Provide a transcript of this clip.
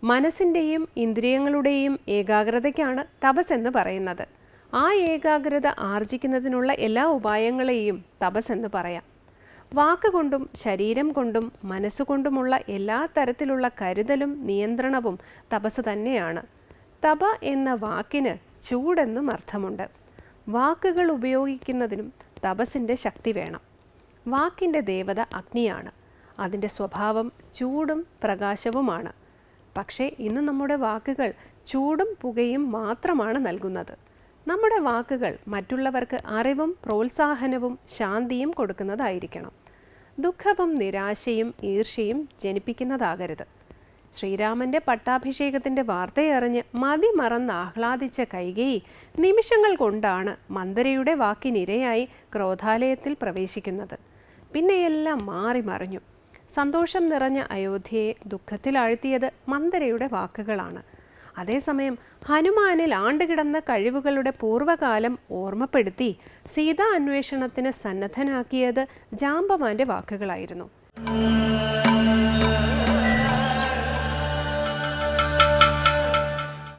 മനസ്സിൻ്റെയും ഇന്ദ്രിയങ്ങളുടെയും ഏകാഗ്രതയ്ക്കാണ് തപസ് എന്ന് പറയുന്നത്. ആ ഏകാഗ്രത ആർജിക്കുന്നതിനുള്ള എല്ലാ ഉപായങ്ങളെയും തപസ് എന്ന് പറയാം. വാക്കുകൊണ്ടും ശരീരം കൊണ്ടും മനസ്സുകൊണ്ടുമുള്ള എല്ലാ തരത്തിലുള്ള കരുതലും നിയന്ത്രണവും തപസ് തന്നെയാണ്. തപ എന്ന വാക്കിന് ചൂടെന്നും അർത്ഥമുണ്ട്. വാക്കുകൾ ഉപയോഗിക്കുന്നതിനും തപസ്സിൻ്റെ ശക്തി വേണം. വാക്കിൻ്റെ ദേവത അഗ്നിയാണ്. അതിൻ്റെ സ്വഭാവം ചൂടും പ്രകാശവുമാണ്. പക്ഷേ ഇന്ന് നമ്മുടെ വാക്കുകൾ ചൂടും പുകയും മാത്രമാണ് നൽകുന്നത്. നമ്മുടെ വാക്കുകൾ മറ്റുള്ളവർക്ക് അറിവും പ്രോത്സാഹനവും ശാന്തിയും കൊടുക്കുന്നതായിരിക്കണം. ദുഃഖവും നിരാശയും ഈർഷ്യയും ജനിപ്പിക്കുന്നതാകരുത്. ശ്രീരാമൻ്റെ പട്ടാഭിഷേകത്തിൻ്റെ വാർത്തയറിഞ്ഞ് മതിമറന്ന് ആഹ്ലാദിച്ച കൈകേയി നിമിഷങ്ങൾ കൊണ്ടാണ് മന്ദരയുടെ വാക്കിനിരയായി ക്രോധാലയത്തിൽ പ്രവേശിക്കുന്നത്. പിന്നെയെല്ലാം മാറി മറിഞ്ഞു. സന്തോഷം നിറഞ്ഞ അയോധ്യയെ ദുഃഖത്തിലാഴ്ത്തിയത് മന്ദരയുടെ വാക്കുകളാണ്. അതേസമയം ഹനുമാനിൽ ആണ്ടുകിടന്ന കഴിവുകളുടെ പൂർവ്വകാലം ഓർമ്മപ്പെടുത്തി സീതാ അന്വേഷണത്തിന് സന്നദ്ധനാക്കിയത് ജാമ്പവാന്റെ വാക്കുകളായിരുന്നു.